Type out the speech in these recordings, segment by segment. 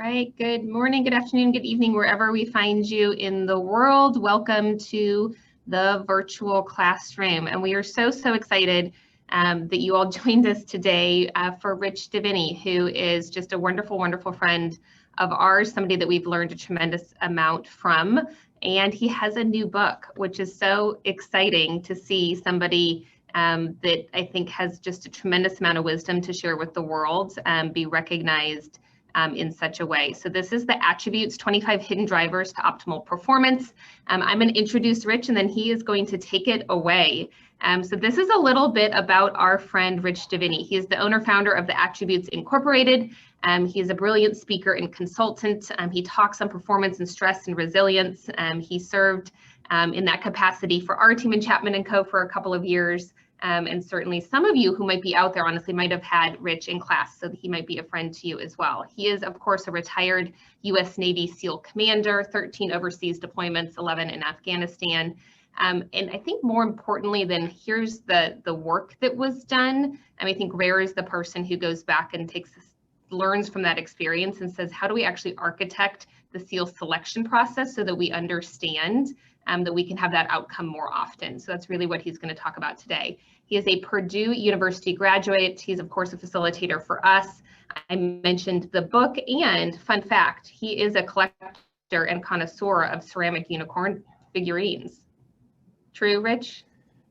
right, good morning, good afternoon, good evening, wherever we find you in the world. Welcome to the virtual classroom. And we are so excited that you all joined us today for Rich Diviney, who is just a wonderful friend of ours, somebody that we've learned a tremendous amount from. And he has a new book, which is so exciting to see somebody that I think has just a tremendous amount of wisdom to share with the world, be recognized in such a way. So this is the Attributes, 25 Hidden Drivers to Optimal Performance. I'm going to introduce Rich, and then he is going to take it away. So this is a little bit about our friend Rich Diviney. He is the owner-founder of the Attributes Incorporated. He is a brilliant speaker and consultant. He talks on performance and stress and resilience. He served in that capacity for our team in Chapman & Co. for a couple of years. And certainly some of you who might be out there, honestly, might have had Rich in class, so he might be a friend to you as well. He is, of course, a retired U.S. Navy SEAL commander, 13 overseas deployments, 11 in Afghanistan. And I think more importantly than here's the work that was done, I think rare is the person who goes back and learns from that experience and says, how do we actually architect the SEAL selection process so that we understand that we can have that outcome more often. So that's really what he's going to talk about today. He is a Purdue University graduate. He's, of course, a facilitator for us. I mentioned the book, and fun fact, he is a collector and connoisseur of ceramic unicorn figurines. True, Rich?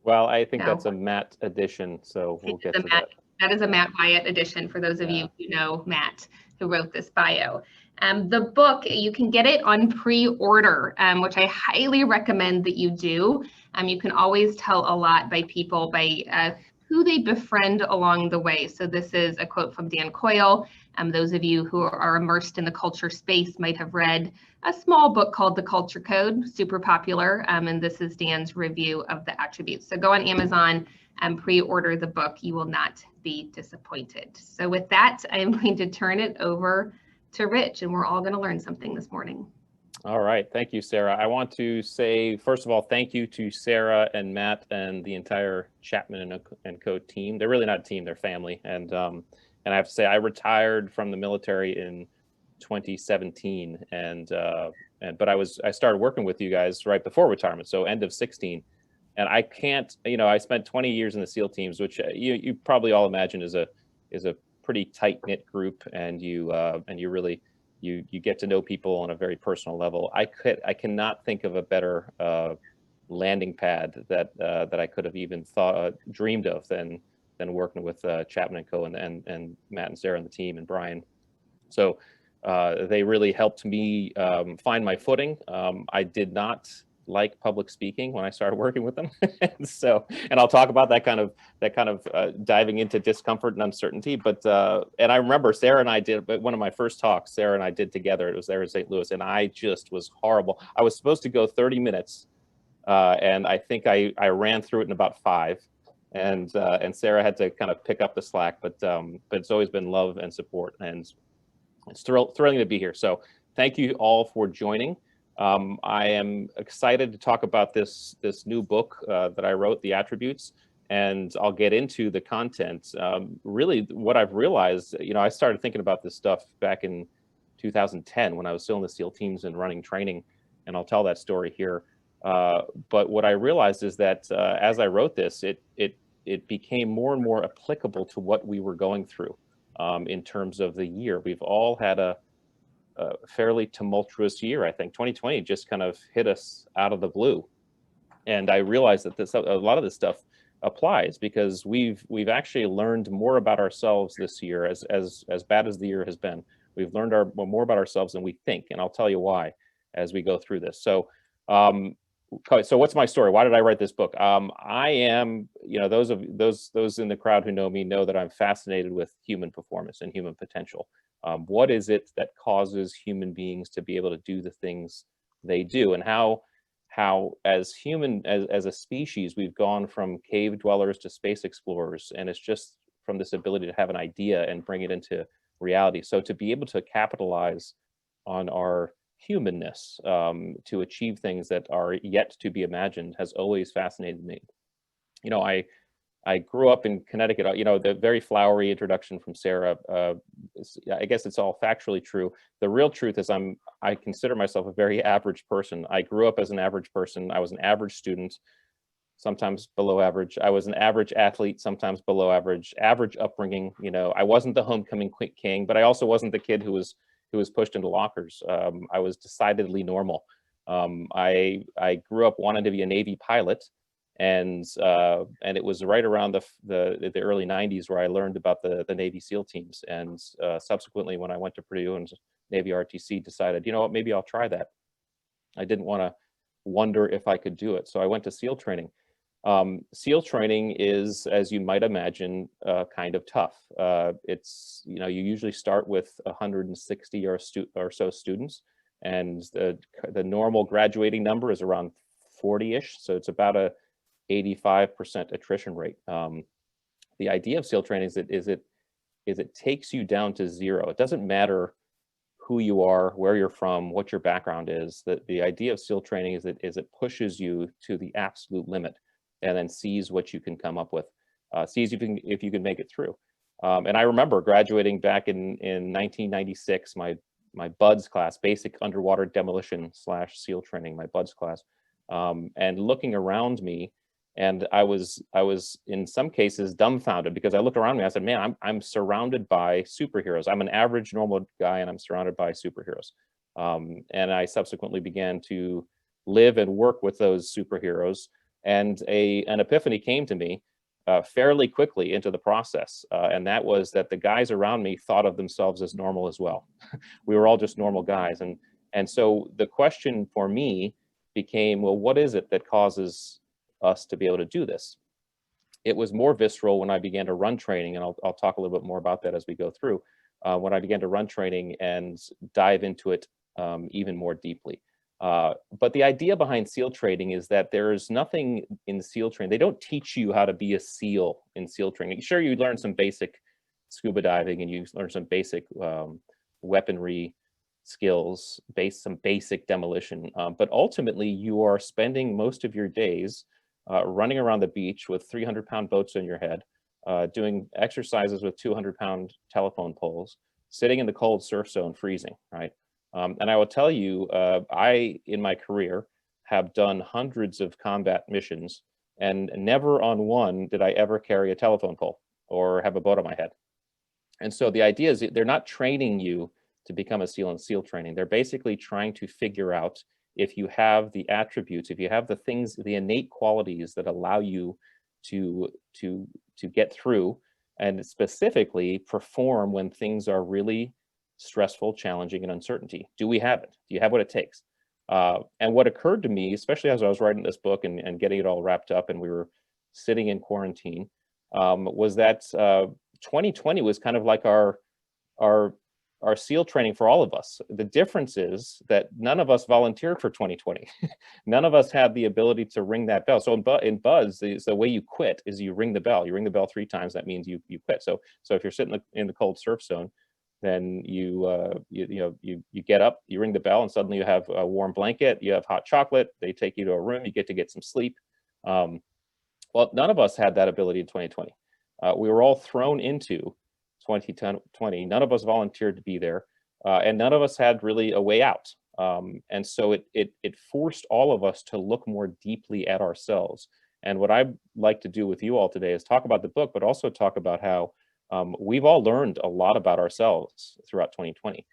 Well, I think that's a Matt edition, so we'll get to that. That is a Matt Wyatt edition for those of you who know Matt, who wrote this bio. The book, you can get it on pre-order, which I highly recommend that you do. You can always tell a lot by people, by who they befriend along the way. So this is a quote from Dan Coyle. Those of you who are immersed in the culture space might have read a small book called The Culture Code, super popular. And this is Dan's review of the Attributes. So go on Amazon and pre-order the book. You will not be disappointed. So with that, I am going to turn it over to Rich, and we're all going to learn something this morning. All right. Thank you, Sarah. I want to say, first of all, thank you to Sarah and Matt and the entire Chapman & Co. team. They're really not a team, they're family. And I have to say, I retired from the military in 2017, but I started working with you guys right before retirement, so end of 16. And I can't, I spent 20 years in the SEAL teams, which you probably all imagine is a pretty tight-knit group, and you really get to know people on a very personal level. I cannot think of a better landing pad that I could have even dreamed of than working with Chapman & Co. and Matt and Sarah and the team and Brian. So they really helped me find my footing. I did not like public speaking when I started working with them. And I'll talk about that kind of diving into discomfort and uncertainty. But and I remember Sarah and I did one of my first talks. Sarah and I did together. It was there in St. Louis, and I just was horrible. I was supposed to go 30 minutes, and I think I ran through it in about 5. And Sarah had to kind of pick up the slack. But it's always been love and support, and it's thrilling to be here. So thank you all for joining. I am excited to talk about this new book that I wrote, The Attributes, and I'll get into the content. Really, what I've realized, I started thinking about this stuff back in 2010 when I was still in the SEAL teams and running training, and I'll tell that story here. But what I realized is that as I wrote this, it became more and more applicable to what we were going through in terms of the year. We've all had a fairly tumultuous year. I think 2020 just kind of hit us out of the blue, and I realized that a lot of this stuff applies because we've actually learned more about ourselves this year. As bad as the year has been, we've learned more about ourselves than we think, and I'll tell you why as we go through this. So what's my story? Why did I write this book? I am, those in the crowd who know me know that I'm fascinated with human performance and human potential. What is it that causes human beings to be able to do the things they do, and how as a species, we've gone from cave dwellers to space explorers, and it's just from this ability to have an idea and bring it into reality. So to be able to capitalize on our humanness to achieve things that are yet to be imagined has always fascinated me. I grew up in Connecticut. You know, the very flowery introduction from Sarah. I guess it's all factually true. The real truth is I consider myself a very average person. I grew up as an average person. I was an average student, sometimes below average. I was an average athlete, sometimes below average. Average upbringing. You know, I wasn't the homecoming king, but I also wasn't the kid who was pushed into lockers. I was decidedly normal. I grew up wanting to be a Navy pilot. And it was right around the early 90s where I learned about the Navy SEAL teams. And subsequently, when I went to Purdue and Navy RTC, decided, you know what, maybe I'll try that. I didn't want to wonder if I could do it. So I went to SEAL training. SEAL training is, as you might imagine, kind of tough. It's, you know, you usually start with 160 or so students, and the normal graduating number is around 40-ish. So it's about a 85% attrition rate. The idea of SEAL training is it takes you down to zero. It doesn't matter who you are, where you're from, what your background is. The idea of SEAL training is it pushes you to the absolute limit, and then sees what you can come up with, sees if you can make it through. And I remember graduating back in 1996, my BUDS class, Basic Underwater Demolition / SEAL Training, my BUDS class, and looking around me. And I was in some cases dumbfounded, because I looked around me. I said, man, I'm surrounded by superheroes. I'm an average normal guy, and I'm surrounded by superheroes. And I subsequently began to live and work with those superheroes. And an epiphany came to me fairly quickly into the process. And that was that the guys around me thought of themselves as normal as well. We were all just normal guys. And so the question for me became, well, what is it that causes us to be able to do this? It was more visceral when I began to run training, and I'll talk a little bit more about that as we go through. When I began to run training and dive into it even more deeply. But the idea behind SEAL training is that there's nothing in SEAL training. They don't teach you how to be a SEAL in SEAL training. Sure, you learn some basic scuba diving, and you learn some basic weaponry skills, some basic demolition. But ultimately, you are spending most of your days running around the beach with 300-pound boats on your head, doing exercises with 200-pound telephone poles, sitting in the cold surf zone, freezing, right? And I will tell you, I, in my career, have done hundreds of combat missions, and never on one did I ever carry a telephone pole or have a boat on my head. And so the idea is they're not training you to become a SEAL in SEAL training. They're basically trying to figure out if you have the attributes, if you have the things, the innate qualities that allow you to get through, and specifically perform when things are really stressful, challenging, and uncertainty. Do we have it? Do you have what it takes? And what occurred to me, especially as I was writing this book and getting it all wrapped up, and we were sitting in quarantine, was that 2020 was kind of like our SEAL training for all of us. The difference is that none of us volunteered for 2020. None of us had the ability to ring that bell. So in BUDS, the way you quit is you ring the bell. You ring the bell 3 times. That means you quit. So if you're sitting in the cold surf zone, then you get up, you ring the bell, and suddenly you have a warm blanket, you have hot chocolate. They take you to a room. You get some sleep. Well, none of us had that ability in 2020. We were all thrown into 2020. None of us volunteered to be there, and none of us had really a way out. And so it forced all of us to look more deeply at ourselves. And what I'd like to do with you all today is talk about the book, but also talk about how we've all learned a lot about ourselves throughout 2020.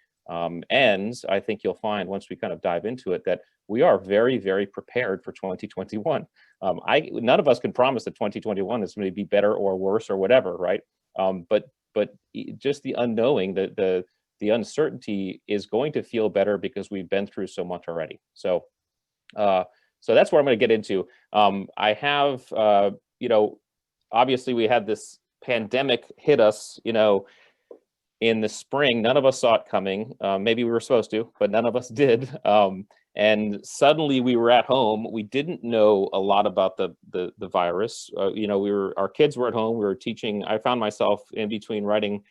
And I think you'll find, once we kind of dive into it, that we are very, very prepared for 2021. None of us can promise that 2021 is going to be better or worse or whatever, right? But just the unknowing, the uncertainty is going to feel better because we've been through so much already. So that's what I'm going to get into. I have, obviously we had this pandemic hit us, in the spring. None of us saw it coming. Maybe we were supposed to, but none of us did. And suddenly we were at home. We didn't know a lot about the virus. Our kids were at home. We were teaching. I found myself in between writing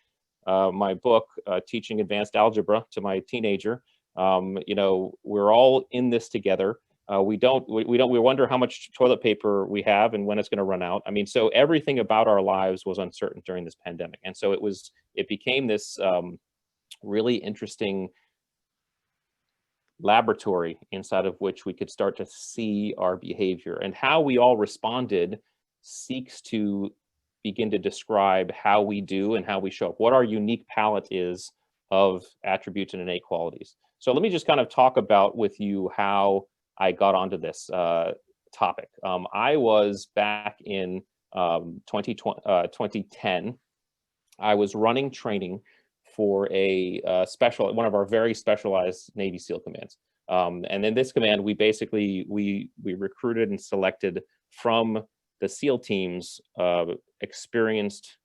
my book, teaching advanced algebra to my teenager. We're all in this together. We wonder how much toilet paper we have and when it's going to run out. I mean, so everything about our lives was uncertain during this pandemic. And so it became this really interesting laboratory inside of which we could start to see our behavior, and how we all responded seeks to begin to describe how we do and how we show up, what our unique palette is of attributes and innate qualities. So let me just kind of talk about with you how I got onto this topic. I was back in 2010. I was running training for one of our very specialized Navy SEAL commands. And in this command, we basically, we recruited and selected from the SEAL teams experienced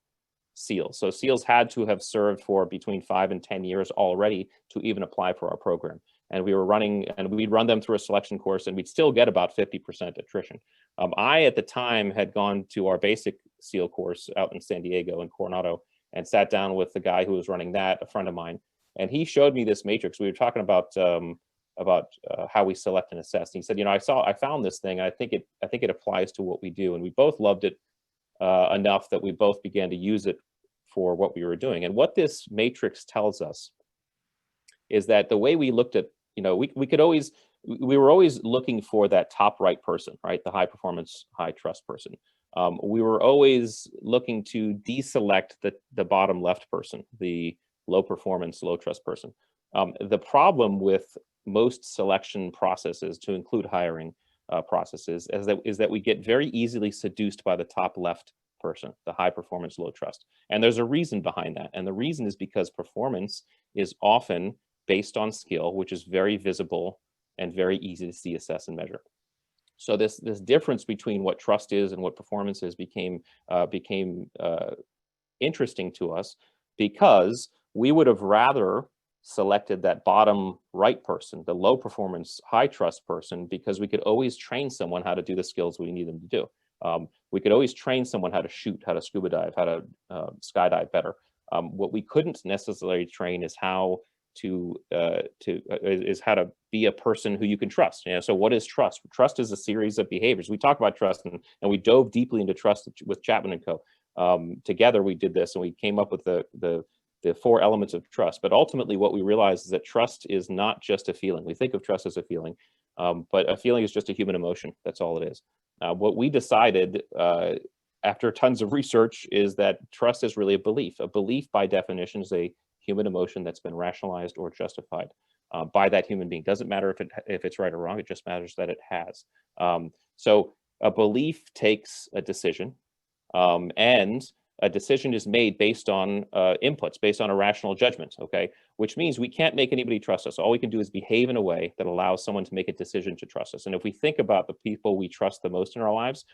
SEALs. So SEALs had to have served for between 5 and 10 years already to even apply for our program. And we were running, and we'd run them through a selection course, and we'd still get about 50% attrition. I, at the time, had gone to our basic SEAL course out in San Diego in Coronado, and sat down with the guy who was running that, a friend of mine, and he showed me this matrix. We were talking about how we select and assess. And he said, I found this thing. I think it applies to what we do, and we both loved it enough that we both began to use it for what we were doing. And what this matrix tells us is that the way we looked at, we were always looking for that top right person, right? The high performance, high trust person. We were always looking to deselect the bottom left person, the low performance, low trust person. The problem with most selection processes, to include hiring processes, is that we get very easily seduced by the top left person, the high performance, low trust. And there's a reason behind that. And the reason is because performance is often based on skill, which is very visible and very easy to see, assess, and measure. So this difference between what trust is and what performance is became interesting to us, because we would have rather selected that bottom right person, the low performance, high trust person, because we could always train someone how to do the skills we need them to do. We could always train someone how to shoot, how to scuba dive, how to skydive better. What we couldn't necessarily train is how to be a person who you can trust. So what is trust? Trust is a series of behaviors. We talk about trust, and we dove deeply into trust with Chapman and Co. Together we did this, and we came up with the 4 elements of trust. But ultimately what we realized is that trust is not just a feeling. We think of trust as a feeling, but a feeling is just a human emotion. That's all it is. What we decided after tons of research is that trust is really a belief. A belief, by definition, is a human emotion that's been rationalized or justified by that human being. Doesn't matter if it's right or wrong. It just matters that it has. So a belief takes a decision, and a decision is made based on inputs, based on a rational judgment, okay? Which means we can't make anybody trust us. All we can do is behave in a way that allows someone to make a decision to trust us. And if we think about the people we trust the most in our lives,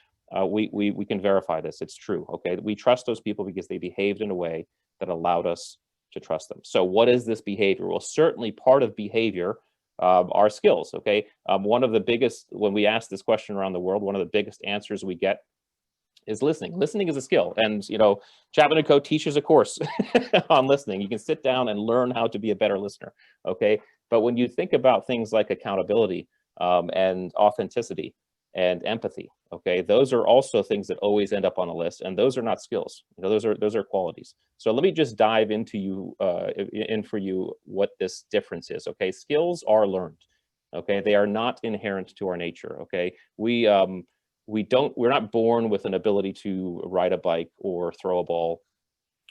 we can verify this. It's true, okay? We trust those people because they behaved in a way that allowed us to trust them. So what is this behavior? Well, certainly part of behavior are skills, okay? One of the biggest, when we ask this question around the world, one of the biggest answers we get is listening. Listening is a skill. And, Chapman & Co. teaches a course on listening. You can sit down and learn how to be a better listener, okay? But when you think about things like accountability and authenticity and empathy, okay, those are also things that always end up on a list, and those are not skills. Those are qualities. So let me just dive into for you what this difference is, okay? Skills are learned, okay? They are not inherent to our nature, okay? We're not born with an ability to ride a bike or throw a ball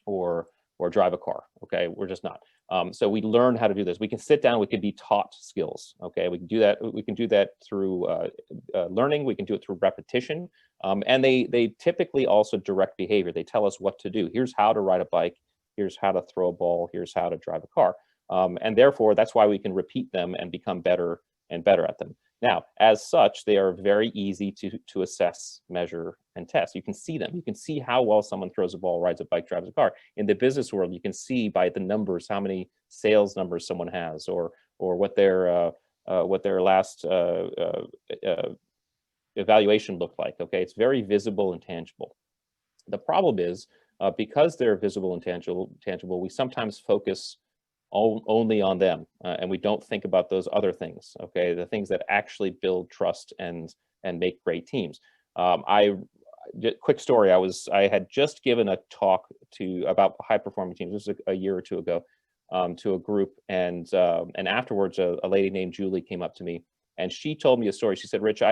or drive a car, okay? We're just not. So we learn how to do this. We can sit down, we can be taught skills, okay? We can do that. We can do that through learning. We can do it through repetition. And they typically also direct behavior. They tell us what to do. Here's how to ride a bike. Here's how to throw a ball. Here's how to drive a car. And therefore, that's why we can repeat them and become better and better at them. Now, as such, they are very easy to assess, measure, and test. You can see them. You can see how well someone throws a ball, rides a bike, drives a car. In the business world, you can see by the numbers how many sales numbers someone has, or what their last evaluation looked like. Okay, it's very visible and tangible. The problem is because they're visible and tangible, we sometimes focus only on them, and we don't think about those other things, okay? The things that actually build trust and make great teams. Quick story, I had just given a talk about high performing teams. This was a year or two ago, to a group, and afterwards a lady named Julie came up to me, and she told me a story. She said, Rich,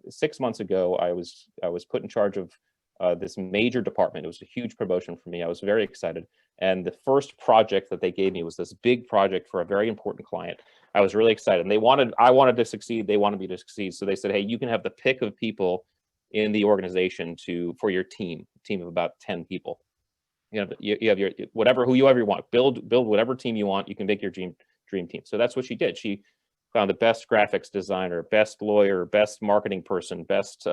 6 months ago, I was put in charge of this major department. It was a huge promotion for me. I was very excited. And the first project that they gave me was this big project for a very important client. I was really excited. And I wanted to succeed. They wanted me to succeed. So they said, hey, you can have the pick of people in the organization for your team of about 10 people. You have your whoever you want. Build whatever team you want. You can make your dream team. So that's what she did. She found the best graphics designer, best lawyer, best marketing person, best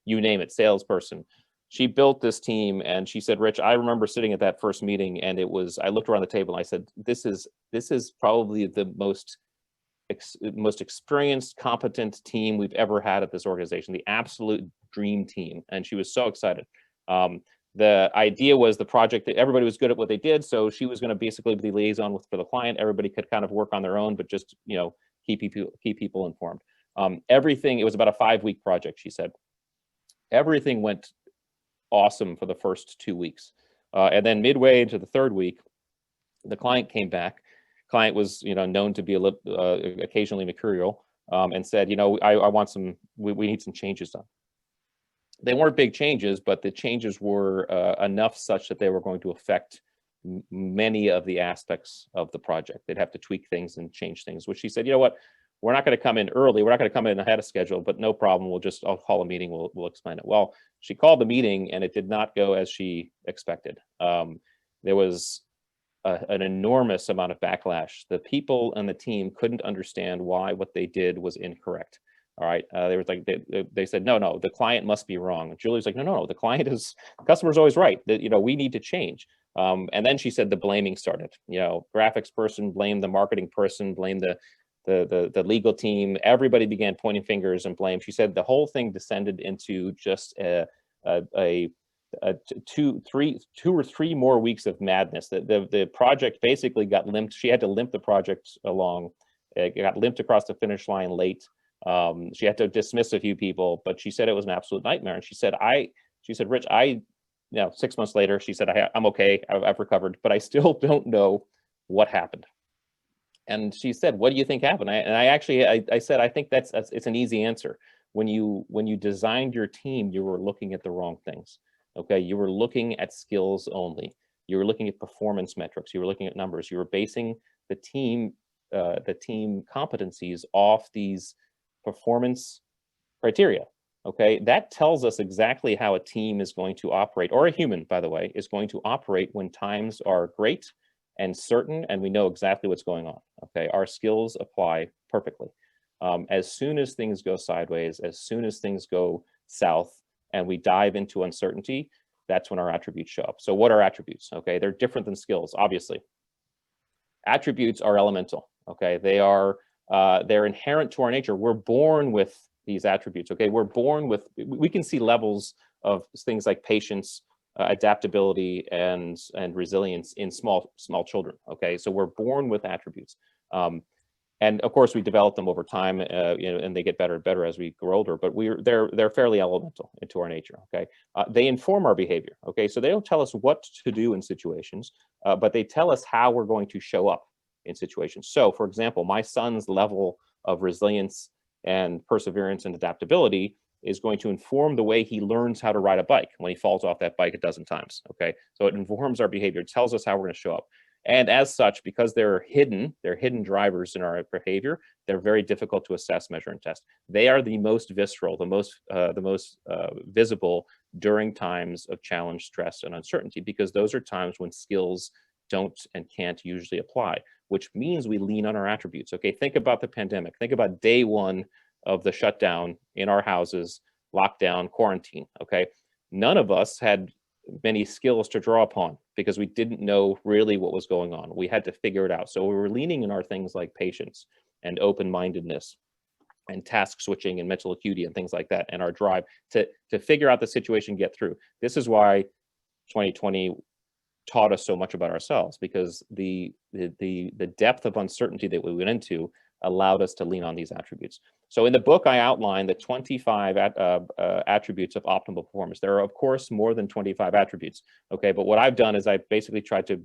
you name it, salesperson. She built this team, and she said, Rich, I remember sitting at that first meeting, and I looked around the table and I said, this is probably the most experienced, competent team we've ever had at this organization, the absolute dream team. And she was so excited. The idea was the project that everybody was good at what they did. So she was going to basically be the liaison for the client. Everybody could kind of work on their own, but just, keep people informed. Everything, it was about a 5-week project, she said. Everything went awesome for the first 2 weeks. And then midway into the 3rd week, the client came back. Client was, known to be a little, occasionally mercurial, and said, I want we need some changes done. They weren't big changes, but the changes were enough such that they were going to affect many of the aspects of the project. They'd have to tweak things and change things, which she said, you know what, we're not going to come in early. We're not going to come in ahead of schedule, but no problem. I'll call a meeting. We'll explain it. Well, she called the meeting and it did not go as she expected. There was an enormous amount of backlash. The people and the team couldn't understand why what they did was incorrect. All right. They said, no, the client must be wrong. And Julie's like, no, the customer's always right. That, we need to change. And then she said the blaming started. Graphics person blamed the marketing person, blamed the legal team. Everybody began pointing fingers and blame. She said the whole thing descended into just 2 or 3 more weeks of madness. The project basically got limped. She had to limp the project along. It got limped across the finish line late. She had to dismiss a few people, but she said it was an absolute nightmare. And she said, Rich, 6 months later, she said, I'm okay. I've recovered, but I still don't know what happened. And she said, what do you think happened? I said, I think it's an easy answer. When you designed your team, you were looking at the wrong things. Okay, you were looking at skills only. You were looking at performance metrics. You were looking at numbers. You were basing the team competencies off these performance criteria. Okay, that tells us exactly how a team is going to operate, or a human, by the way, is going to operate when times are great and certain, and we know exactly what's going on. Okay, our skills apply perfectly. As soon as things go sideways, as soon as things go south, and we dive into uncertainty, that's when our attributes show up. So what are attributes? Okay, they're different than skills, obviously. Attributes are elemental. Okay, they're inherent to our nature. We're born with these attributes. Okay, we can see levels of things like patience, adaptability, and resilience in small children. Okay, so we're born with attributes, and of course we develop them over time, and they get better and better as we grow older. But they're fairly elemental into our nature. Okay, they inform our behavior. Okay, so they don't tell us what to do in situations, but they tell us how we're going to show up in situations. So, for example, my son's level of resilience and perseverance and adaptability is going to inform the way he learns how to ride a bike when he falls off that bike a dozen times. Okay, so it informs our behavior. It tells us how we're going to show up. And as such, because they're hidden drivers in our behavior, they're very difficult to assess, measure, and test. They are the most visceral, the most visible during times of challenge, stress, and uncertainty, because those are times when skills don't and can't usually apply, which means we lean on our attributes. Okay, think about the pandemic. Think about day 1 of the shutdown in our houses, lockdown, quarantine. Okay, none of us had many skills to draw upon because we didn't know really what was going on. We had to figure it out. So we were leaning on our things like patience and open-mindedness and task switching and mental acuity and things like that, and our drive to figure out the situation, get through. This is why 2020 taught us so much about ourselves, because the depth of uncertainty that we went into allowed us to lean on these attributes. So in the book, I outlined the 25 attributes of optimal performance. There are, of course, more than 25 attributes, okay? But what I've done is I basically tried to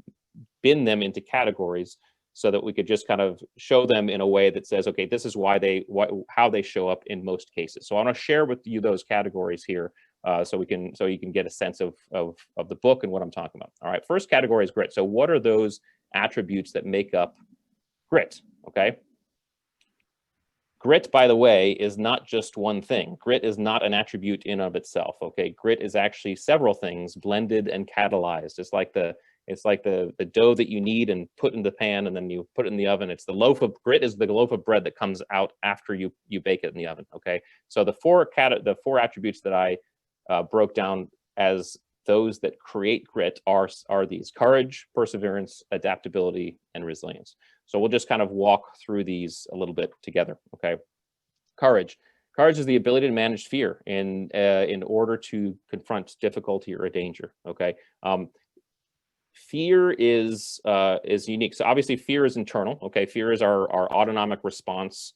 bin them into categories so that we could just kind of show them in a way that says, okay, this is why how they show up in most cases. So I want to share with you those categories here, so you can get a sense of the book and what I'm talking about. All right, first category is grit. So what are those attributes that make up grit? Okay. Grit, by the way, is not just one thing. Grit is not an attribute in of itself. Okay, grit is actually several things blended and catalyzed. It's like the dough that you knead and put in the pan, and then you put it in the oven. It's the loaf of grit is the loaf of bread that comes out after you bake it in the oven. Okay, so the four attributes that I broke down as those that create grit are these: courage, perseverance, adaptability, and resilience. So we'll just kind of walk through these a little bit together. Okay, courage. Courage is the ability to manage fear in order to confront difficulty or a danger. Okay. Fear is unique. So obviously fear is internal. Okay, fear is our autonomic response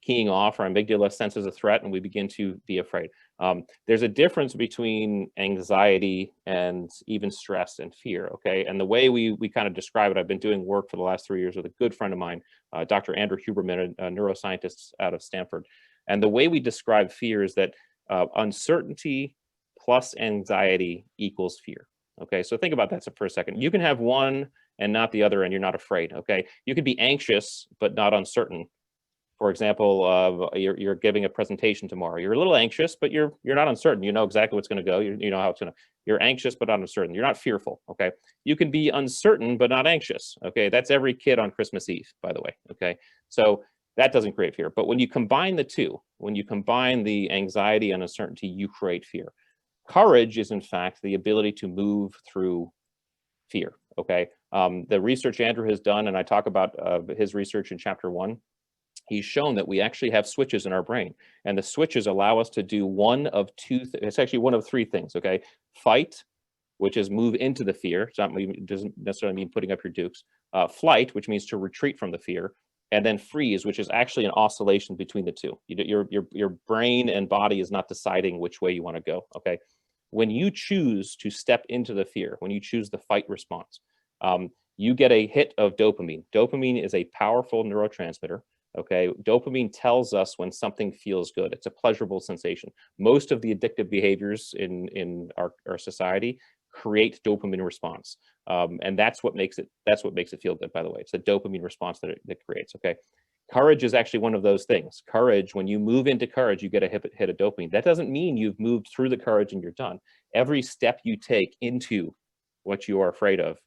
keying off. Our amygdala senses a threat and we begin to be afraid. There's a difference between anxiety and even stress and fear. Okay, and the way we kind of describe it, I've been doing work for the last 3 years with a good friend of mine, Dr. Andrew Huberman, a neuroscientist out of Stanford. And the way we describe fear is that uncertainty plus anxiety equals fear. Okay, so think about that for a second. You can have one and not the other, and you're not afraid. Okay, you could be anxious but not uncertain. For example, you're giving a presentation tomorrow. You're a little anxious, but you're not uncertain. You know exactly what's going to go. You know how it's going to. You're anxious but not uncertain. You're not fearful. Okay, you can be uncertain but not anxious. Okay, that's every kid on Christmas Eve, by the way. Okay, so that doesn't create fear. But when you combine the two, when you combine the anxiety and uncertainty, you create fear. Courage is, in fact, the ability to move through fear. Okay, the research Andrew has done, and I talk about his research in chapter 1. He's shown that we actually have switches in our brain, and the switches allow us to do one of two. It's actually one of three things. Okay, fight, which is move into the fear. It doesn't necessarily mean putting up your dukes. Flight, which means to retreat from the fear. And then freeze, which is actually an oscillation between the two. Your brain and body is not deciding which way you want to go. Okay, when you choose to step into the fear, when you choose the fight response, you get a hit of dopamine. Dopamine is a powerful neurotransmitter. Okay, dopamine tells us when something feels good. It's a pleasurable sensation. Most of the addictive behaviors in our society create dopamine response, and that's what makes it feel good. By the way, it's a dopamine response that it creates. Okay, courage is actually one of those things. Courage, when you move into courage, you get a hit of dopamine. That doesn't mean you've moved through the courage and you're done. Every step you take into what you are afraid of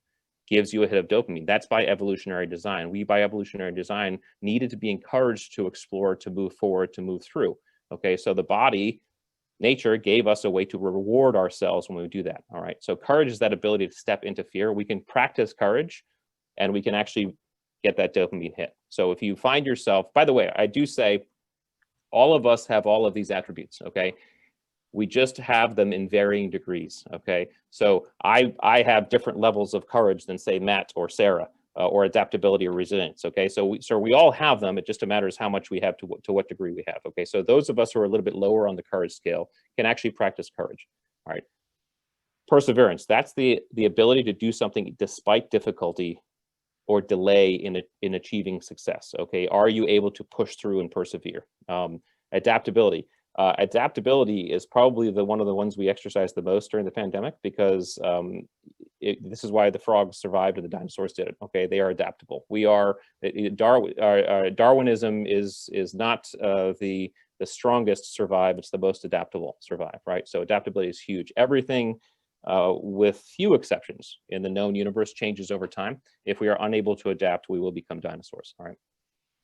gives you a hit of dopamine. That's by evolutionary design. We, by evolutionary design, needed to be encouraged to explore, to move forward, to move through. Okay, so the body, nature gave us a way to reward ourselves when we do that. All right, so courage is that ability to step into fear. We can practice courage and we can actually get that dopamine hit. So if you find yourself, by the way, I do say all of us have all of these attributes. Okay, we just have them in varying degrees. Okay, so I have different levels of courage than, say, Matt or Sarah, or adaptability or resilience. Okay, so we all have them. It just matters how much we have to what degree we have. Okay, so those of us who are a little bit lower on the courage scale can actually practice courage. All right, perseverance. That's the ability to do something despite difficulty or delay in achieving success. Okay, are you able to push through and persevere? Adaptability. Adaptability is probably one of the ones we exercised the most during the pandemic, because this is why the frogs survived and the dinosaurs didn't. Okay, they are adaptable. We are Darwinism is not the strongest survive. It's the most adaptable survive. Right. So adaptability is huge. Everything, with few exceptions, in the known universe changes over time. If we are unable to adapt, we will become dinosaurs. All right.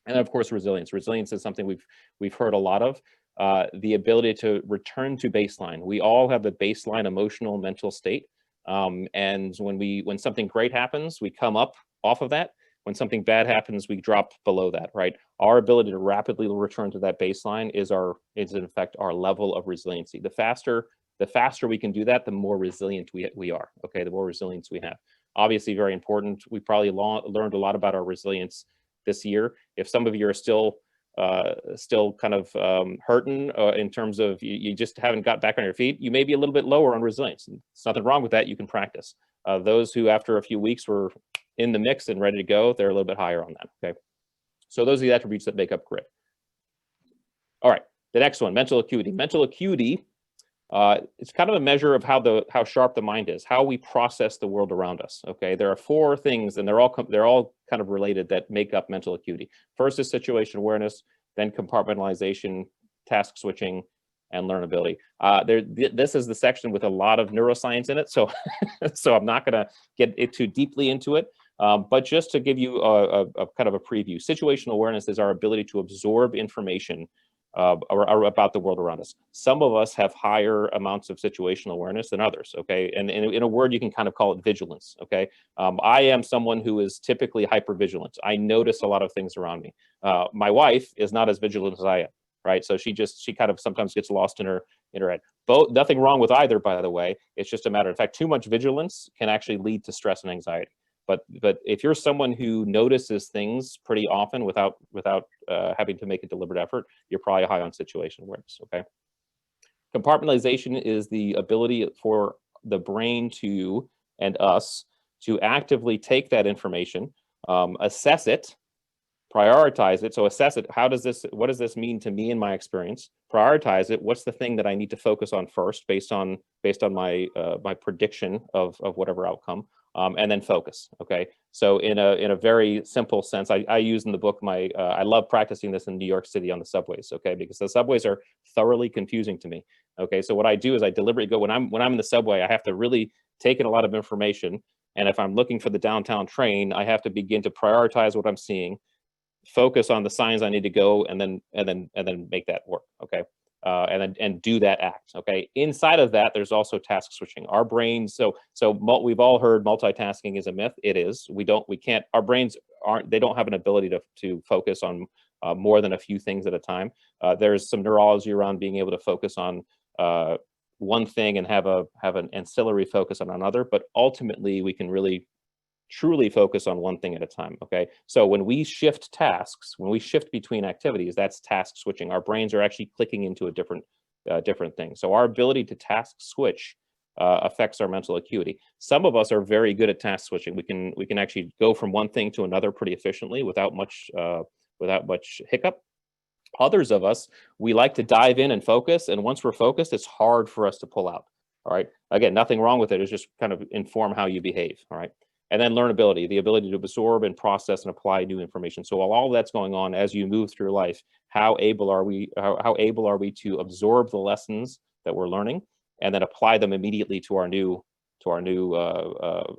And of course, resilience. Resilience is something we've heard a lot of. The ability to return to baseline. We all have a baseline emotional, mental state. And when something great happens, we come up off of that. When something bad happens, we drop below that, right? Our ability to rapidly return to that baseline is in fact our level of resiliency. The faster we can do that, the more resilient we are. Okay, the more resilience we have. obviously very important. We probably learned a lot about our resilience this year. If some of you are still kind of hurting in terms of you just haven't got back on your feet, you may be a little bit lower on resilience. There's nothing wrong with that. You can practice. Those who after a few weeks were in the mix and ready to go, they're a little bit higher on that. Okay, so those are the attributes that make up grit. All right, the next one, mental acuity. Mental acuity, it's kind of a measure of how sharp the mind is, how we process the world around us. Okay, there are 4 things, and they're all kind of related, that make up mental acuity. First is situation awareness, then compartmentalization, task switching, and learnability. This is the section with a lot of neuroscience in it, so so I'm not going to get too deeply into it. But just to give you a kind of a preview, situational awareness is our ability to absorb information or about the world around us. Some of us have higher amounts of situational awareness than others, okay? And in a word, you can kind of call it vigilance, okay? I am someone who is typically hypervigilant. I notice a lot of things around me. My wife is not as vigilant as I am, right? So she kind of sometimes gets lost in her head. Nothing wrong with either, by the way. It's just a matter. In fact, too much vigilance can actually lead to stress and anxiety. But if you're someone who notices things pretty often without having to make a deliberate effort, you're probably high on situation awareness, okay? Compartmentalization is the ability for the brain and us to actively take that information, assess it, prioritize it. So assess it. What does this mean to me in my experience? Prioritize it. What's the thing that I need to focus on first based on my my prediction of whatever outcome? And then focus. Okay. So in a very simple sense, I use in the book I love practicing this in New York City on the subways. Okay, because the subways are thoroughly confusing to me. Okay, so what I do is I deliberately go when I'm in the subway, I have to really take in a lot of information. And if I'm looking for the downtown train, I have to begin to prioritize what I'm seeing, focus on the signs I need to go, and then make that work. Okay. And do that act. Okay. Inside of that, there's also task switching. Our brains. So we've all heard multitasking is a myth. It is. We can't. Our brains they don't have an ability to focus on more than a few things at a time. There's some neurology around being able to focus on one thing and have an ancillary focus on another. But ultimately, we can really truly focus on one thing at a time. Okay, so when we shift tasks, when we shift between activities, that's task switching. Our brains are actually clicking into a different thing. So our ability to task switch affects our mental acuity. Some of us are very good at task switching. We can actually go from one thing to another pretty efficiently without much hiccup. Others of us, we like to dive in and focus, and once we're focused, it's hard for us to pull out. All right, again, nothing wrong with it. It's just kind of inform how you behave. All right. And then learnability, the ability to absorb and process and apply new information. So while all that's going on as you move through life, how able are we to absorb the lessons that we're learning and then apply them immediately to our new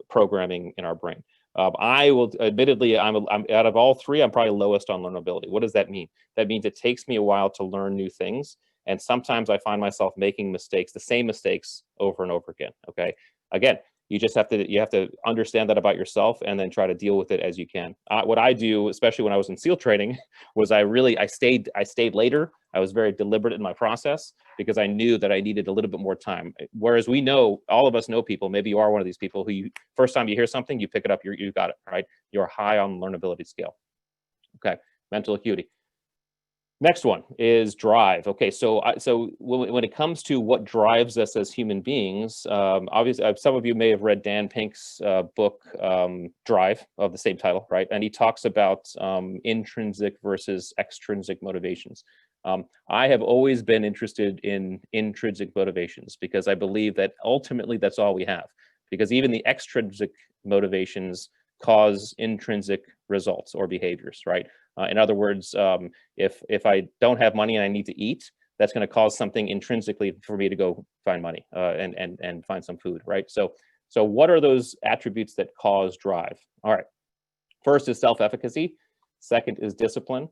programming in our brain? I will admittedly, I'm out of all 3, I'm probably lowest on learnability. What does that mean? That means it takes me a while to learn new things. And sometimes I find myself making mistakes, the same mistakes over and over again. Okay. Again, you have to understand that about yourself and then try to deal with it as you can. What I do, especially when I was in SEAL training, was I stayed later. I was very deliberate in my process because I knew that I needed a little bit more time. Whereas all of us know people, maybe you are one of these people who first time you hear something, you pick it up, you got it, right? You're high on learnability scale. Okay, mental acuity. Next one is drive. Okay, so when it comes to what drives us as human beings, obviously some of you may have read Dan Pink's book Drive, of the same title, right? And he talks about intrinsic versus extrinsic motivations. I have always been interested in intrinsic motivations because I believe that ultimately that's all we have. Because even the extrinsic motivations cause intrinsic results or behaviors, right? In other words, if I don't have money and I need to eat, that's going to cause something intrinsically for me to go find money and find some food, right? So what are those attributes that cause drive? All right. First is self-efficacy. Second is discipline.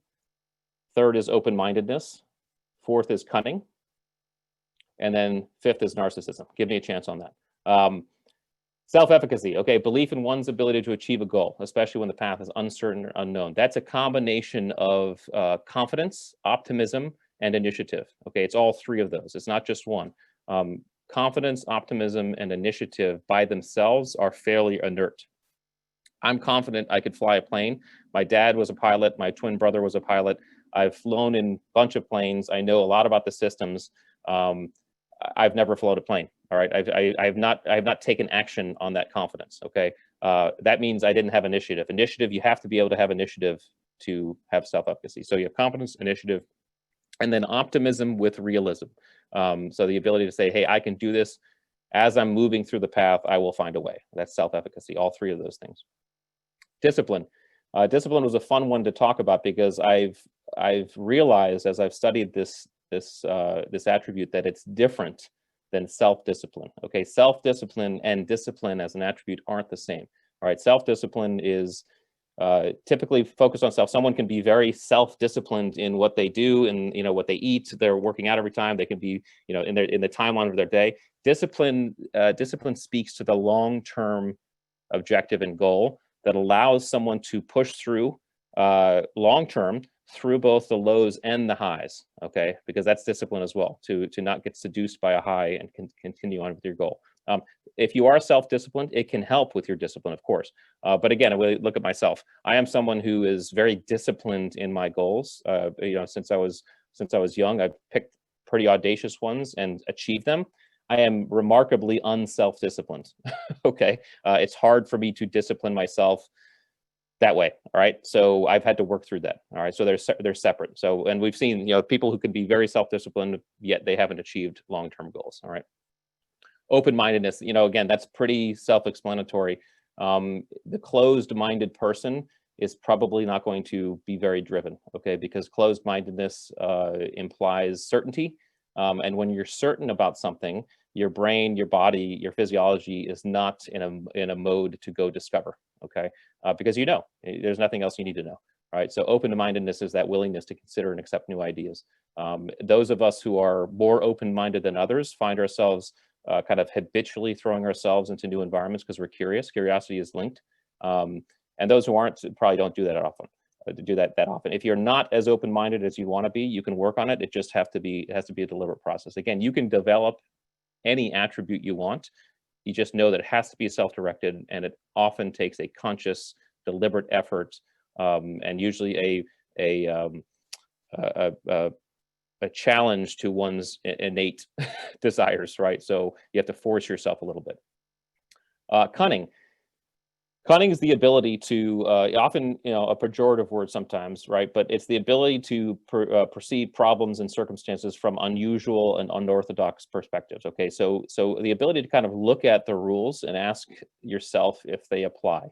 Third is open-mindedness. Fourth is cunning. And then fifth is narcissism. Give me a chance on that. Self-efficacy, okay, belief in one's ability to achieve a goal, especially when the path is uncertain or unknown. That's a combination of confidence, optimism, and initiative. Okay, it's all 3 of those. It's not just one. Confidence, optimism, and initiative by themselves are fairly inert. I'm confident I could fly a plane. My dad was a pilot. My twin brother was a pilot. I've flown in a bunch of planes. I know a lot about the systems. I've never flown a plane. All right. I have not taken action on that confidence. Okay. That means I didn't have initiative. Initiative, you have to be able to have initiative to have self-efficacy. So you have confidence, initiative, and then optimism with realism. So the ability to say, hey, I can do this. As I'm moving through the path, I will find a way. That's self-efficacy, all three of those things. Discipline. Discipline was a fun one to talk about because I've realized as I've studied this attribute that it's different than self-discipline. Okay, self-discipline and discipline as an attribute aren't the same. All right, self-discipline is typically focused on self. Someone can be very self-disciplined in what they do and what they eat. They're working out every time. They can be in the timeline of their day. Discipline speaks to the long-term objective and goal that allows someone to push through long-term through both the lows and the highs. Okay, because that's discipline as well, to not get seduced by a high and continue on with your goal. If you are self-disciplined, it can help with your discipline, of course. But again, I look at myself. I am someone who is very disciplined in my goals. Since I was young, I've picked pretty audacious ones and achieved them. I am remarkably unself-disciplined. Okay, it's hard for me to discipline myself that way. All right, so I've had to work through that. All right, so they're separate. So, and we've seen people who can be very self-disciplined yet they haven't achieved long-term goals. All right. Open-mindedness, again, that's pretty self-explanatory. The closed-minded person is probably not going to be very driven, okay? Because closed-mindedness implies certainty. And when you're certain about something, your brain, your body, your physiology is not in a mode to go discover, okay? Because there's nothing else you need to know, right? So open-mindedness is that willingness to consider and accept new ideas. Those of us who are more open-minded than others find ourselves kind of habitually throwing ourselves into new environments because we're curious. Curiosity is linked. And those who aren't probably don't do that often. If you're not as open-minded as you want to be, you can work on it. It just has to be a deliberate process. Again, you can develop any attribute you want. You just know that it has to be self-directed, and it often takes a conscious, deliberate effort, and usually a challenge to one's innate desires, right? So you have to force yourself a little bit. Cunning. Cunning is the ability to, often, a pejorative word sometimes, right? But it's the ability to perceive problems and circumstances from unusual and unorthodox perspectives. Okay, so the ability to kind of look at the rules and ask yourself if they apply.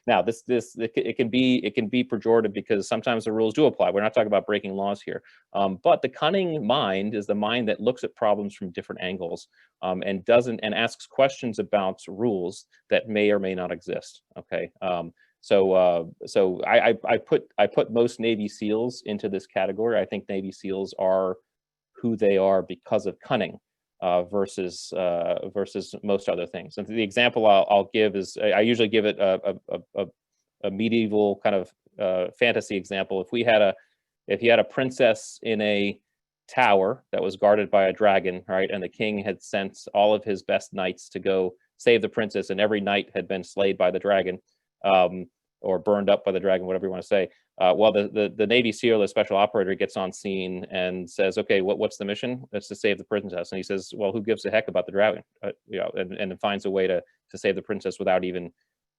Now, it can be pejorative because sometimes the rules do apply. We're not talking about breaking laws here, but the cunning mind is the mind that looks at problems from different angles and asks questions about rules that may or may not exist. Okay, so I put most Navy SEALs into this category. I think Navy SEALs are who they are because of cunning. Versus most other things. And the example I'll give is I usually give it a medieval kind of fantasy example. If you had a princess in a tower that was guarded by a dragon, right, and the king had sent all of his best knights to go save the princess, and every knight had been slayed by the dragon, or burned up by the dragon, whatever you want to say. Well, the Navy SEAL, the special operator, gets on scene and says, "Okay, what's the mission? It's to save the princess." And he says, "Well, who gives a heck about the dragon?" And finds a way to save the princess without even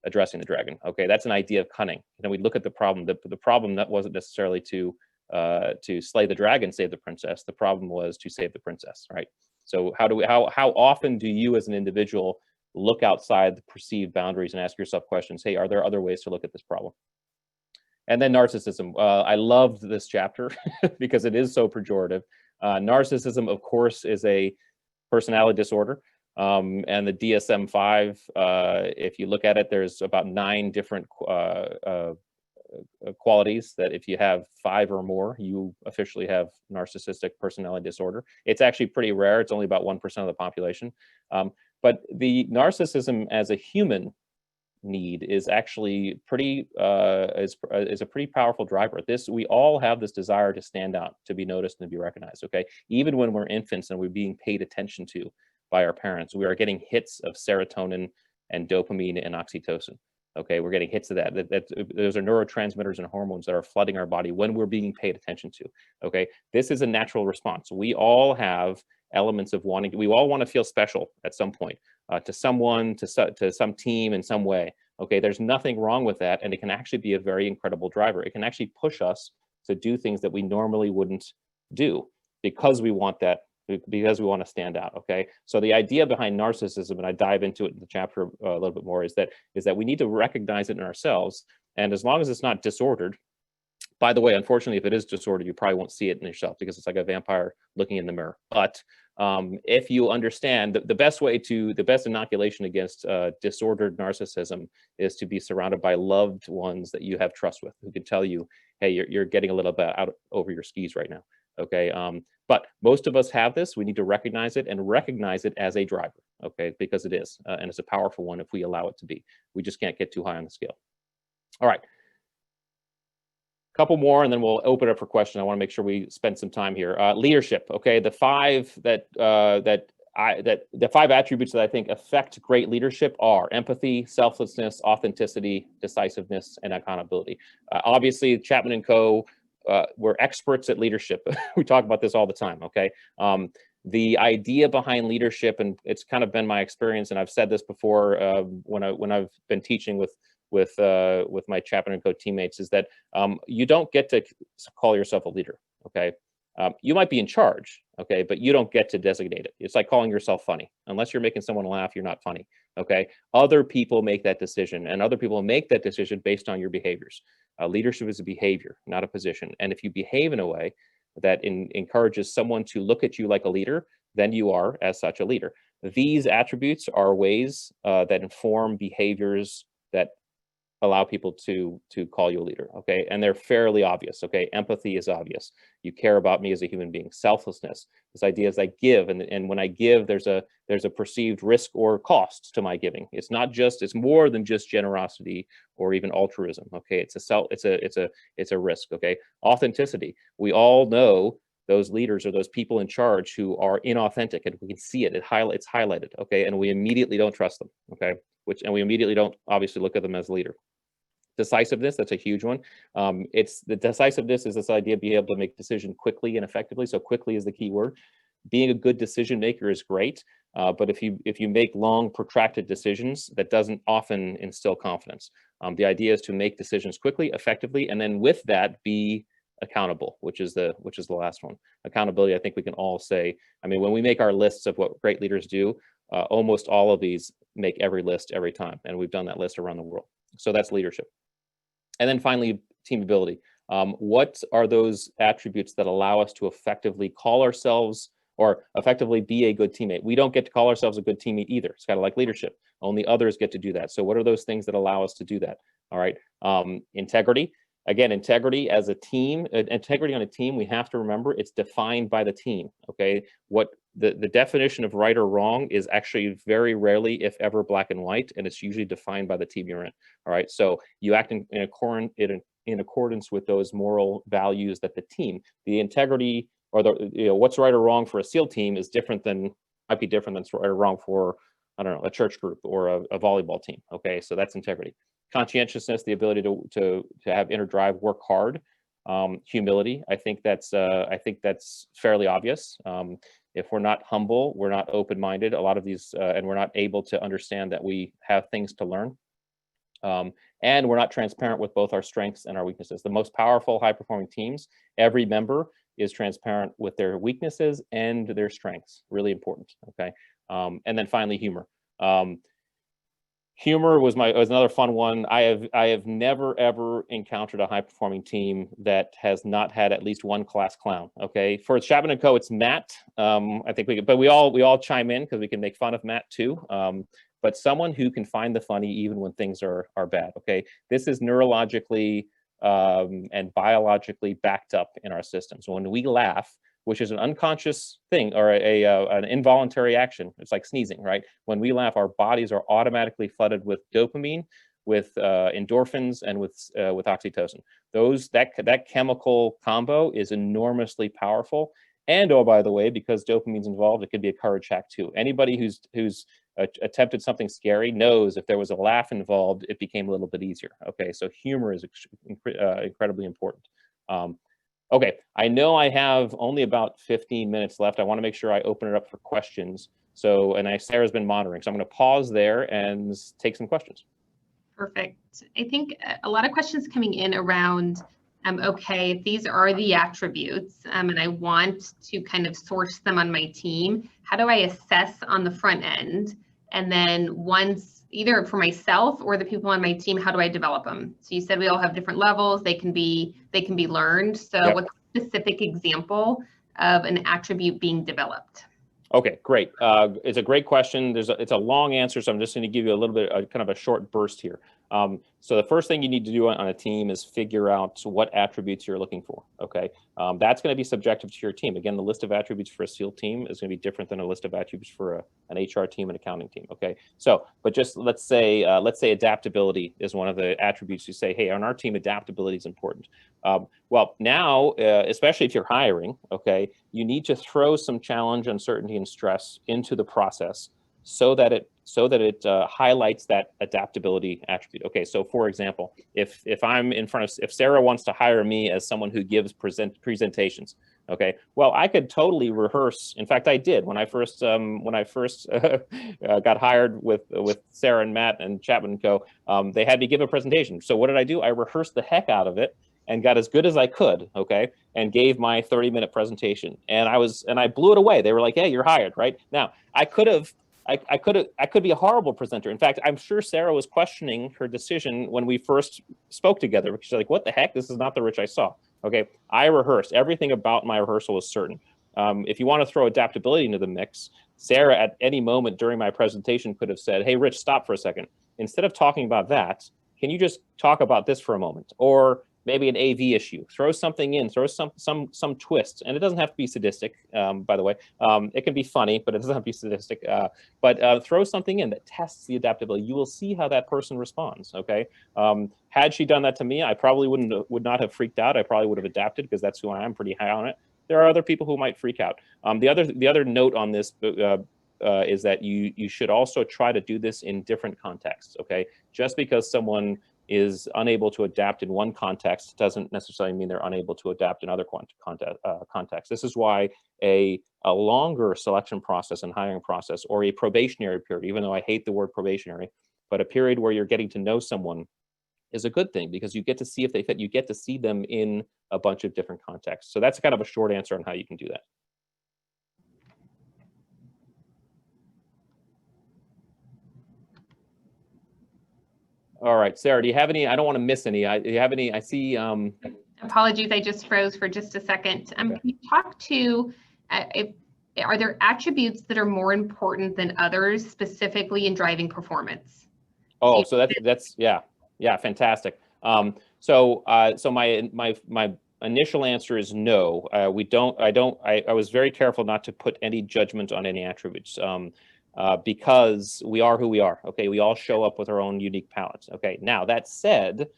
addressing the dragon. Okay, that's an idea of cunning. And we look at the problem. The problem that wasn't necessarily to slay the dragon, save the princess. The problem was to save the princess, right? So how often do you as an individual look outside the perceived boundaries and ask yourself questions? Hey, are there other ways to look at this problem? And then narcissism. I loved this chapter because it is so pejorative. Narcissism, of course, is a personality disorder. And the DSM-5, if you look at it, there's about 9 different qualities that if you have 5 or more, you officially have narcissistic personality disorder. It's actually pretty rare. It's only about 1% of the population. But the narcissism as a human need is actually pretty is a pretty powerful driver. We all have this desire to stand out, to be noticed and to be recognized. Okay, even when we're infants and we're being paid attention to by our parents, we are getting hits of serotonin and dopamine and oxytocin. Okay, we're getting hits of that. Those are neurotransmitters and hormones that are flooding our body when we're being paid attention to. Okay, this is a natural response. We all have elements of wanting. We all want to feel special at some point, to someone, to some team in some way. Okay, there's nothing wrong with that, and it can actually be a very incredible driver. It can actually push us to do things that we normally wouldn't do because we want that, because we want to stand out. Okay, so the idea behind narcissism, and I dive into it in the chapter a little bit more, is that we need to recognize it in ourselves, and as long as it's not disordered. By the way, unfortunately, if it is disordered, you probably won't see it in yourself because it's like a vampire looking in the mirror. But if you understand, the best inoculation against disordered narcissism is to be surrounded by loved ones that you have trust with, who can tell you, hey, you're getting a little bit out over your skis right now. Okay, but most of us have this. We need to recognize it and recognize it as a driver. Okay, because it is, and it's a powerful one if we allow it to be. We just can't get too high on the scale. All right. Couple more, and then we'll open it up for questions. I want to make sure we spend some time here. Leadership. Okay, the five the five attributes that I think affect great leadership are empathy, selflessness, authenticity, decisiveness, and accountability. Obviously, Chapman and Co. We're experts at leadership. We talk about this all the time. Okay. The idea behind leadership, and it's kind of been my experience, and I've said this before when I've been teaching with my Chapman and Co teammates, is that you don't get to call yourself a leader. Okay, you might be in charge. Okay, but you don't get to designate it. It's like calling yourself funny. Unless you're making someone laugh, you're not funny. Okay, other people make that decision, and other people make that decision based on your behaviors. Leadership is a behavior, not a position. And if you behave in a way that encourages someone to look at you like a leader, then you are, as such, a leader. These attributes are ways that inform behaviors that allow people to call you a leader. Okay, and they're fairly obvious. Okay, empathy is obvious. You care about me as a human being. Selflessness, this idea is I give, and when I give, there's a perceived risk or cost to my giving. It's more than just generosity or even altruism. Okay, it's a risk. Okay, authenticity. We all know those leaders or those people in charge who are inauthentic, and we can see it. It's highlighted. Okay, and we immediately don't trust them. Okay, and we immediately don't obviously look at them as a leader. Decisiveness, that's a huge one. The decisiveness is this idea of being able to make decisions quickly and effectively. So quickly is the key word. Being a good decision maker is great, but if you make long, protracted decisions, that doesn't often instill confidence. The idea is to make decisions quickly, effectively, and then with that be accountable, which is the last one. Accountability, I think we can all say. I mean, when we make our lists of what great leaders do, almost all of these make every list every time, and we've done that list around the world. So that's leadership. And then finally, team ability. What are those attributes that allow us to effectively call ourselves or effectively be a good teammate? We don't get to call ourselves a good teammate either. It's kind of like leadership. Only others get to do that. So what are those things that allow us to do that? All right. Integrity. Again, integrity as a team, integrity on a team, we have to remember it's defined by the team. Okay. What the definition of right or wrong is actually very rarely, if ever, black and white, and it's usually defined by the team you're in. All right. So you act in accordance with those moral values that the team, the integrity or what's right or wrong for a SEAL team is might be different than right or wrong for, I don't know, a church group or a volleyball team. Okay. So that's integrity. Conscientiousness, the ability to have inner drive, work hard. Humility, I think that's fairly obvious. If we're not humble, we're not open-minded. A lot of these, and we're not able to understand that we have things to learn. And we're not transparent with both our strengths and our weaknesses. The most powerful, high-performing teams, every member is transparent with their weaknesses and their strengths. Really important. Okay, and then finally, humor. Humor was another fun one. I have never ever encountered a high performing team that has not had at least one class clown. Okay, for Chapman and Co, it's Matt. I think we all chime in because we can make fun of Matt too. But someone who can find the funny even when things are bad. Okay, this is neurologically and biologically backed up in our systems. When we laugh, which is an unconscious thing or an involuntary action. It's like sneezing, right? When we laugh, our bodies are automatically flooded with dopamine, with endorphins, and with oxytocin. That chemical combo is enormously powerful. And oh, by the way, because dopamine's involved, it could be a courage hack too. Anybody who's attempted something scary knows if there was a laugh involved, it became a little bit easier. Okay, so humor is incredibly important. Okay, I know I have only about 15 minutes left. I want to make sure I open it up for questions. So, and Sarah's been monitoring, so I'm going to pause there and take some questions. Perfect. I think a lot of questions coming in around, okay, if these are the attributes, and I want to kind of source them on my team, how do I assess on the front end? And then once, either for myself or the people on my team, how do I develop them? So you said we all have different levels. They can be learned. So Yep. what's a specific example of an attribute being developed? Okay, great. It's a great question. It's a long answer, so I'm just going to give you a little bit, kind of a short burst here. So the first thing you need to do on a team is figure out what attributes you're looking for. Okay, that's going to be subjective to your team. Again, the list of attributes for a SEAL team is going to be different than a list of attributes for an HR team and accounting team. Okay, so but just let's say adaptability is one of the attributes. You say, hey, on our team, adaptability is important. Well, now, especially if you're hiring, okay, you need to throw some challenge, uncertainty, and stress into the process so that it highlights that adaptability attribute. Okay, so for example, if Sarah wants to hire me as someone who gives presentations, okay, well, I could totally rehearse. In fact, I did when I first got hired with Sarah and Matt and Chapman and Co. They had me give a presentation. So what did I do? I rehearsed the heck out of it and got as good as I could, okay, and gave my 30-minute presentation. And I blew it away. They were like, "Hey, you're hired," right? Now, I could be a horrible presenter. In fact, I'm sure Sarah was questioning her decision when we first spoke together, because she's like, "What the heck? This is not the Rich I saw." Okay, I rehearsed. Everything about my rehearsal was certain. If you want to throw adaptability into the mix, Sarah at any moment during my presentation could have said, "Hey, Rich, stop for a second. Instead of talking about that, can you just talk about this for a moment?" Or maybe an AV issue, throw something in, throw some twists. And it doesn't have to be sadistic, by the way. It can be funny, but it doesn't have to be sadistic. But throw something in that tests the adaptability. You will see how that person responds, okay? Had she done that to me, I probably would not have freaked out. I probably would have adapted because that's who I am, pretty high on it. There are other people who might freak out. The other note on this is that you should also try to do this in different contexts, okay? Just because someone is unable to adapt in one context doesn't necessarily mean they're unable to adapt in other contexts. This is why a longer selection process and hiring process, or a probationary period, even though I hate the word probationary, but a period where you're getting to know someone is a good thing, because you get to see if they fit. You get to see them in a bunch of different contexts. So that's kind of a short answer on how you can do that. All right, Sarah, do you have any? I don't want to miss any. Do you have any? I see. Apologies, I just froze for just a second. Okay. Can you talk to, are there attributes that are more important than others, specifically in driving performance? Oh, so that's yeah, fantastic. So my initial answer is no. I was very careful not to put any judgment on any attributes. Because we are who we are. Okay, we all show up with our own unique palettes. Okay, now that said,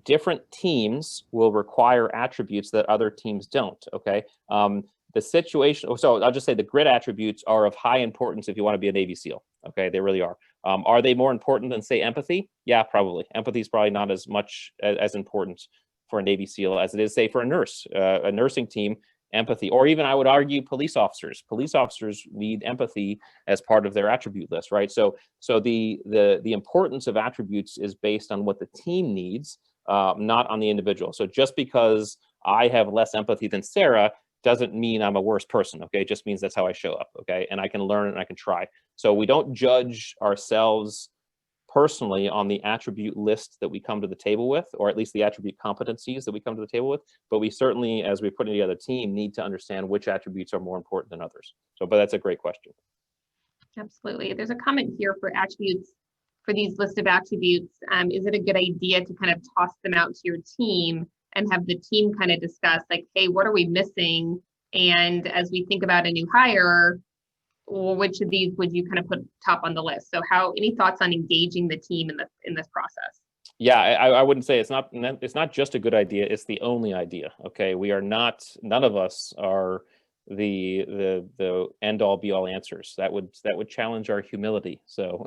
different teams will require attributes that other teams don't. Okay, the situation. So I'll just say the grit attributes are of high importance if you want to be a Navy SEAL. Okay, they really are. Are they more important than, say, empathy? Yeah, probably. Empathy is probably not as much as important for a Navy SEAL as it is, say, for a nurse, a nursing team. Empathy, or even I would argue police officers. Police officers need empathy as part of their attribute list, right? So the importance of attributes is based on what the team needs, not on the individual. So just because I have less empathy than Sarah doesn't mean I'm a worse person, okay? It just means that's how I show up, okay? And I can learn and I can try. So we don't judge ourselves personally on the attribute list that we come to the table with, or at least the attribute competencies that we come to the table with. But we certainly, as we put together a team, need to understand which attributes are more important than others. So, but that's a great question. Absolutely. There's a comment here for attributes, for these list of attributes. Is it a good idea to kind of toss them out to your team and have the team kind of discuss, like, hey, what are we missing? And as we think about a new hire, well, which of these would you kind of put top on the list? So any thoughts on engaging the team in this process? Yeah, I wouldn't say it's not just a good idea, it's the only idea. Okay, we are not, none of us are the end all be all answers. That would challenge our humility. So,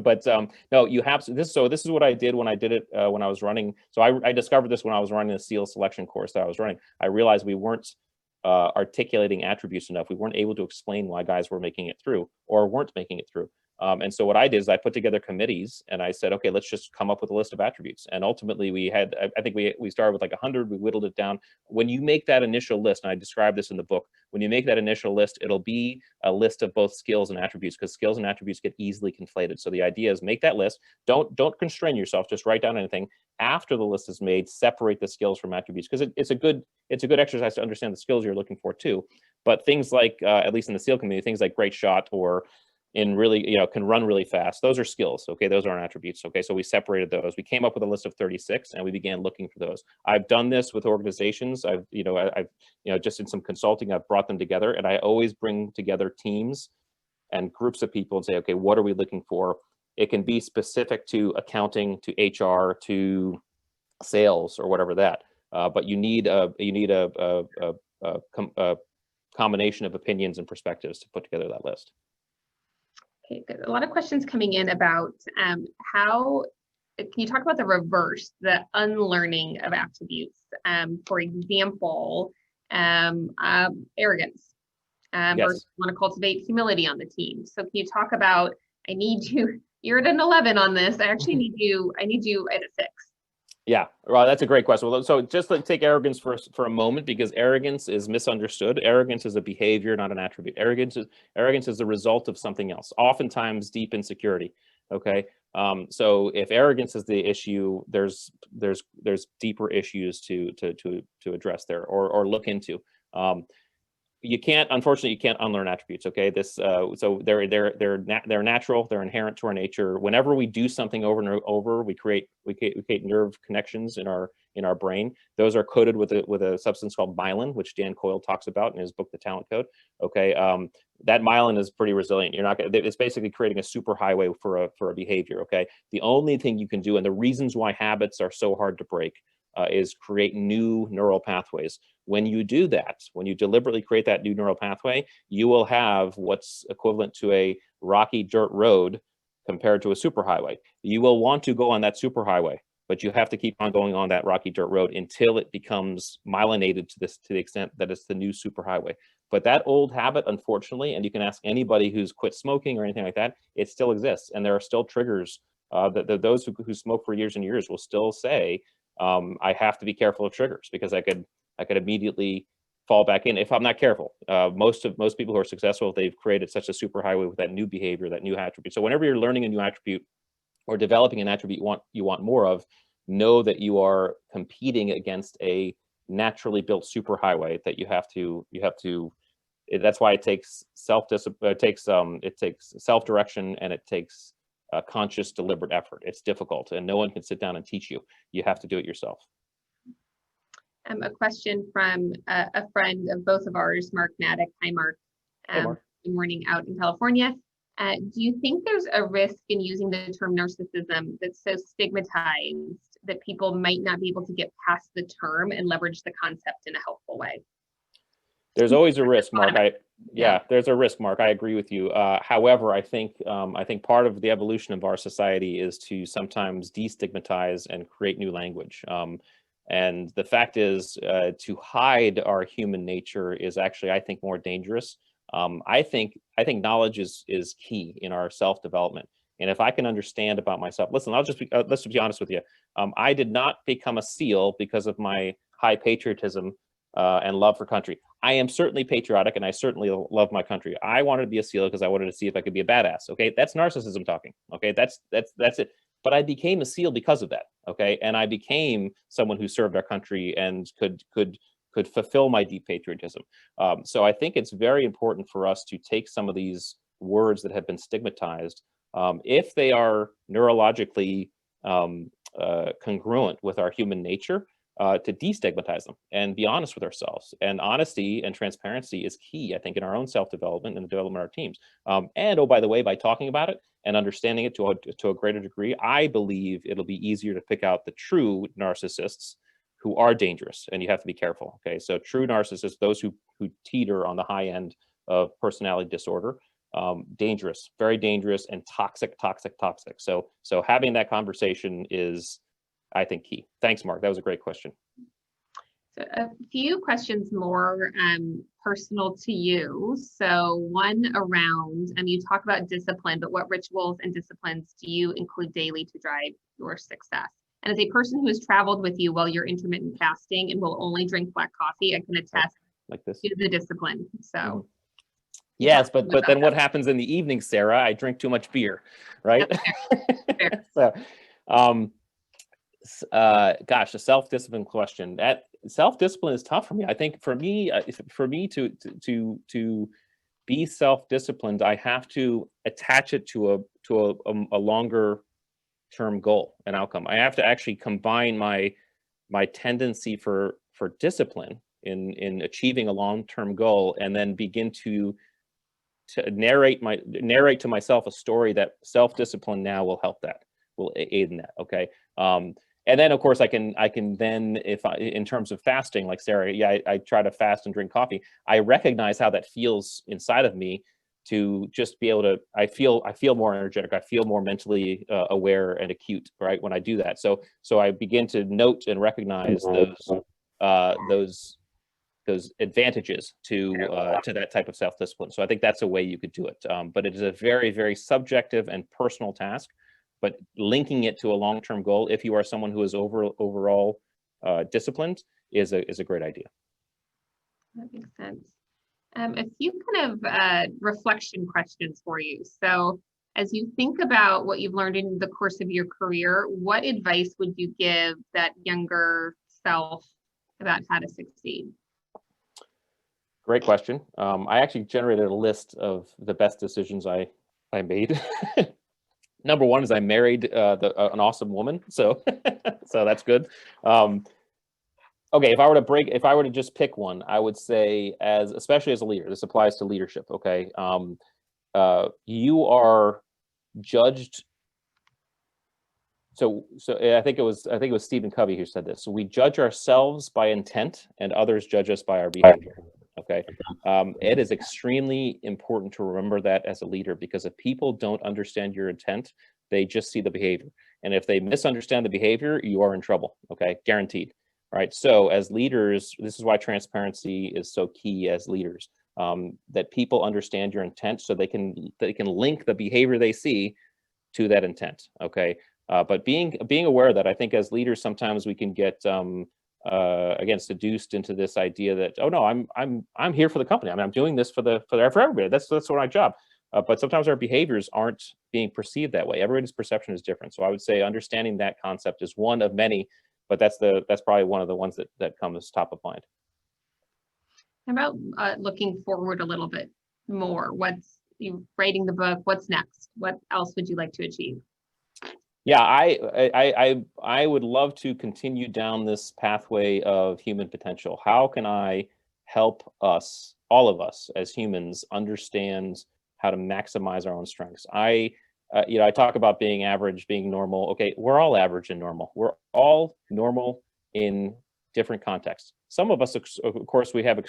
but no, you have this. So this is what I did when I did it when I was running. So I discovered this when I was running the SEAL selection course that I was running. I realized we weren't articulating attributes enough. We weren't able to explain why guys were making it through or weren't making it through. And so what I did is I put together committees and I said, okay, let's just come up with a list of attributes. And ultimately we had, I think we started with like 100, we whittled it down. When you make that initial list, and I describe this in the book, when you make that initial list, it'll be a list of both skills and attributes, because skills and attributes get easily conflated. So the idea is make that list. Don't constrain yourself, just write down anything. After the list is made, separate the skills from attributes, because it's a good exercise to understand the skills you're looking for too. But things like, at least in the SEAL community, things like great shot or in really, can run really fast, those are skills. Okay, those aren't attributes. Okay, so we separated those. We came up with a list of 36 and we began looking for those. I've done this with organizations. I've just in some consulting, I've brought them together, and I always bring together teams and groups of people and say, okay, what are we looking for? It can be specific to accounting, to HR, to sales, or whatever that. But you need a combination of opinions and perspectives to put together that list. Okay, good. A lot of questions coming in about how, can you talk about the reverse, the unlearning of attributes? For example, arrogance. Yes. Versus want to cultivate humility on the team. So can you talk about, I need you, you're at an 11 on this. I actually need you at a 6. Yeah, well, that's a great question. So just take arrogance for a moment, because arrogance is misunderstood. Arrogance is a behavior, not an attribute. Arrogance is the result of something else, oftentimes deep insecurity. Okay, so if arrogance is the issue, there's deeper issues to address there or look into. Unfortunately, you can't unlearn attributes. Okay, so they're natural, they're inherent to our nature. Whenever we do something over and over, we create nerve connections in our brain. Those are coded with a substance called myelin, which Dan Coyle talks about in his book, The Talent Code. Okay, that myelin is pretty resilient. It's basically creating a superhighway for a behavior. Okay, the only thing you can do, and the reasons why habits are so hard to break, is create new neural pathways. When you do that, when you deliberately create that new neural pathway, you will have what's equivalent to a rocky dirt road compared to a superhighway. You will want to go on that superhighway, but you have to keep on going on that rocky dirt road until it becomes myelinated to the extent that it's the new superhighway. But that old habit, unfortunately, and you can ask anybody who's quit smoking or anything like that, it still exists, and there are still triggers that those who smoke for years and years will still say, I have to be careful of triggers, because I could immediately fall back in if I'm not careful. Most people who are successful, they've created such a superhighway with that new behavior, that new attribute. So whenever you're learning a new attribute or developing an attribute you want more of, know that you are competing against a naturally built superhighway that you have to. That's why it takes self-discipline. It takes self-direction, and it takes conscious, deliberate effort. It's difficult, and no one can sit down and teach you. You have to do it yourself. A question from a friend of both of ours, Mark Maddock. Hi, Mark. Hey, Mark. Good morning out in California. Do you think there's a risk in using the term narcissism that's so stigmatized that people might not be able to get past the term and leverage the concept in a helpful way? There's always a risk, Mark. There's a risk, Mark. I agree with you. However, I think part of the evolution of our society is to sometimes destigmatize and create new language. And the fact is, to hide our human nature is actually, I think, more dangerous. I think knowledge is key in our self-development. And if I can understand about myself, listen, let's just be honest with you. I did not become a SEAL because of my high patriotism and love for country. I am certainly patriotic, and I certainly love my country. I wanted to be a SEAL because I wanted to see if I could be a badass. Okay, that's narcissism talking. Okay, that's it. But I became a SEAL because of that. Okay, and I became someone who served our country and could fulfill my deep patriotism. So I think it's very important for us to take some of these words that have been stigmatized, if they are neurologically congruent with our human nature, to destigmatize them and be honest with ourselves. And honesty and transparency is key, I think, in our own self-development and the development of our teams. And oh, by the way, by talking about it and understanding it to a greater degree, I believe it'll be easier to pick out the true narcissists who are dangerous, and you have to be careful. Okay, so true narcissists, those who who teeter on the high end of personality disorder. Dangerous, very dangerous, and toxic. So having that conversation is, I think, key. Thanks, Mark. That was a great question. So a few questions more personal to you. So one around, you talk about discipline, but what rituals and disciplines do you include daily to drive your success? And as a person who has traveled with you while you're intermittent fasting and will only drink black coffee, I can attest like this to the discipline. So yes, but then what happens in the evening, Sarah? I drink too much beer, right? Fair. So, gosh, a self-discipline question. That self-discipline is tough for me. I think for me to be self-disciplined, I have to attach it to a longer term goal and outcome. I have to actually combine my tendency for discipline in achieving a long-term goal, and then begin to narrate to myself a story that self-discipline now will help that, will aid in that. Okay. And then of course I can then, in terms of fasting, like Sarah, I try to fast and drink coffee. I recognize how that feels inside of me to just be able to, I feel more energetic. I feel more mentally aware and acute, right, when I do that. So I begin to note and recognize those advantages to that type of self-discipline. So I think that's a way you could do it. But it is a very, very subjective and personal task. But linking it to a long-term goal, if you are someone who is overall disciplined, is a great idea. That makes sense. A few kind of reflection questions for you. So as you think about what you've learned in the course of your career, what advice would you give that younger self about how to succeed? Great question. I actually generated a list of the best decisions I made. Number one is I married an awesome woman, so so that's good. Okay, if I were to just pick one, I would say, especially as a leader, this applies to leadership. Okay, you are judged. So I think it was Stephen Covey who said this. So we judge ourselves by intent, and others judge us by our behavior. Okay, it is extremely important to remember that as a leader, because if people don't understand your intent, they just see the behavior, and if they misunderstand the behavior, you are in trouble. Okay, guaranteed. Right. So as leaders, this is why transparency is so key as leaders. That people understand your intent, so they can link the behavior they see to that intent. Okay. But being aware of that, I think as leaders, sometimes we can get again seduced into this idea that, oh no, I'm here for the company. I mean, I'm doing this for everybody. That's my job. But sometimes our behaviors aren't being perceived that way. Everybody's perception is different. So I would say understanding that concept is one of many, but that's probably one of the ones that comes top of mind. How about looking forward a little bit more? You writing the book? What's next? What else would you like to achieve? Yeah, I would love to continue down this pathway of human potential. How can I help us, all of us as humans, understand how to maximize our own strengths? I talk about being average, being normal. Okay, we're all average and normal. We're all normal in different contexts. Some of us, of course, we have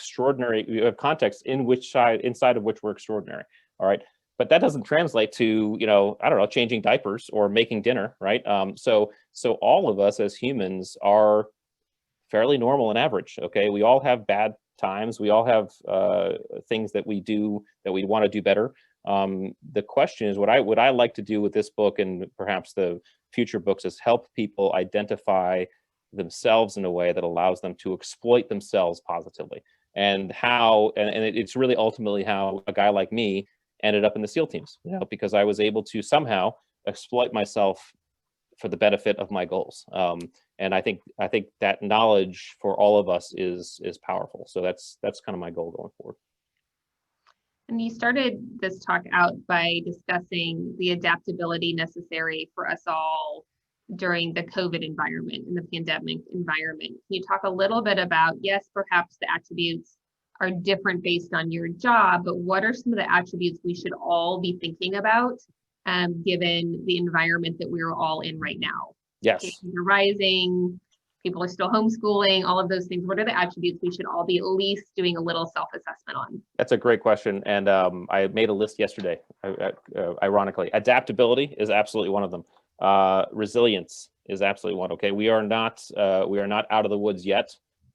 contexts inside of which we're extraordinary. All right. But that doesn't translate to, I don't know, changing diapers or making dinner, right? So all of us as humans are fairly normal and average. Okay, we all have bad times. We all have things that we do that we want to do better. The question is, what I like to do with this book, and perhaps the future books, is help people identify themselves in a way that allows them to exploit themselves positively. And it's really ultimately how a guy like me ended up in the SEAL teams, because I was able to somehow exploit myself for the benefit of my goals. And I think that knowledge for all of us is powerful. So that's kind of my goal going forward. And you started this talk out by discussing the adaptability necessary for us all during the COVID environment and the pandemic environment. Can you talk a little bit about, yes, perhaps the attributes are different based on your job, but what are some of the attributes we should all be thinking about given the environment that we're all in right now? Yes. Cases are rising, people are still homeschooling, all of those things. What are the attributes we should all be at least doing a little self-assessment on? That's a great question. And I made a list yesterday, ironically. Adaptability is absolutely one of them. Resilience is absolutely one. Okay, we are not out of the woods yet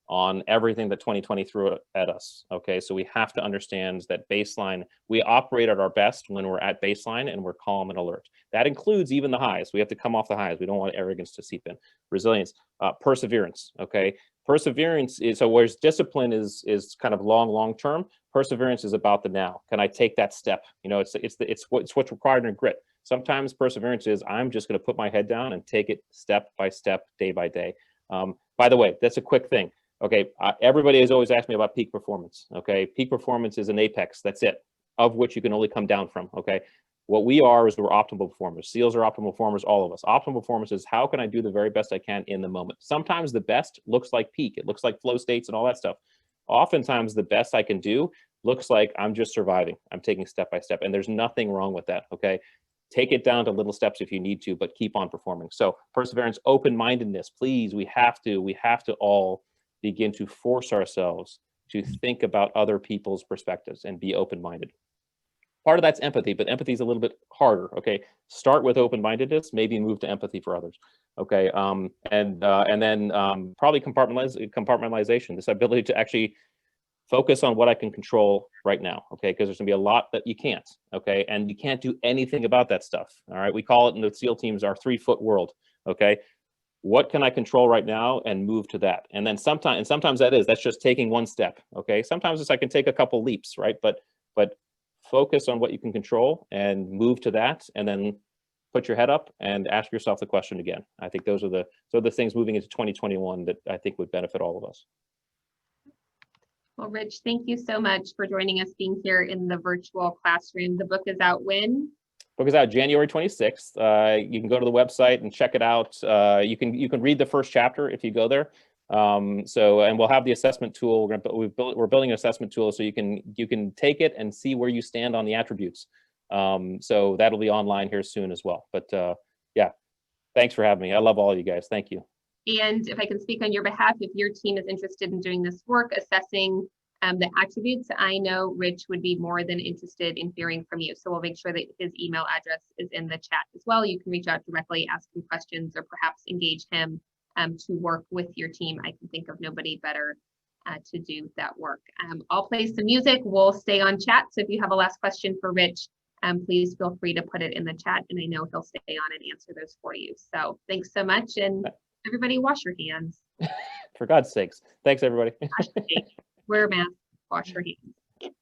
on everything that 2020 threw at us. Okay, so we have to understand that baseline, we operate at our best when we're at baseline and we're calm and alert. That includes even the highs. We have to come off the highs. We don't want arrogance to seep in. Resilience, perseverance. Okay, perseverance is, so whereas discipline is kind of long term, perseverance is about the now. Can I take that step? You know, it's what's required in grit. Sometimes perseverance is, I'm just going to put my head down and take it step by step, day by day. By the way, that's a quick thing. Okay, everybody has always asked me about peak performance. Okay, peak performance is an apex. That's it, of which you can only come down from. Okay, what we are is we're optimal performers. SEALs are optimal performers, all of us. Optimal performance is how can I do the very best I can in the moment. Sometimes the best looks like peak. It looks like flow states and all that stuff. Oftentimes the best I can do looks like I'm just surviving. I'm taking step by step, and there's nothing wrong with that. Okay, take it down to little steps if you need to, but keep on performing. So perseverance, open-mindedness, please. We have to all begin to force ourselves to think about other people's perspectives and be open-minded. Part of that's empathy, but empathy is a little bit harder. Okay, start with open-mindedness, maybe move to empathy for others. Okay, and then probably compartmentalization, this ability to actually focus on what I can control right now. Okay, because there's gonna be a lot that you can't. Okay, and you can't do anything about that stuff. All right, we call it in the SEAL teams our 3-foot world. Okay, what can I control right now and move to that? And then sometimes that's just taking one step. Okay, sometimes it's I can take a couple leaps, right? But focus on what you can control and move to that, and then put your head up and ask yourself the question again. I think those are the things moving into 2021 that I think would benefit all of us. Well, Rich, thank you so much for joining us, being here in the virtual classroom. The book is out when? Book is out January 26th. You can go to the website and check it out. You can read the first chapter if you go there. And we'll have the assessment tool. We're building an assessment tool so you can take it and see where you stand on the attributes. So that'll be online here soon as well. But yeah, thanks for having me. I love all of you guys. Thank you. And if I can speak on your behalf, if your team is interested in doing this work, assessing the attributes, I know Rich would be more than interested in hearing from you. So we'll make sure that his email address is in the chat as well. You can reach out directly, ask him questions, or perhaps engage him to work with your team. I can think of nobody better to do that work. I'll play some music. We'll stay on chat. So if you have a last question for Rich, please feel free to put it in the chat, and I know he'll stay on and answer those for you. So thanks so much, and everybody wash your hands. For God's sakes. Thanks, everybody. Wear a mask, wash your hands. Thank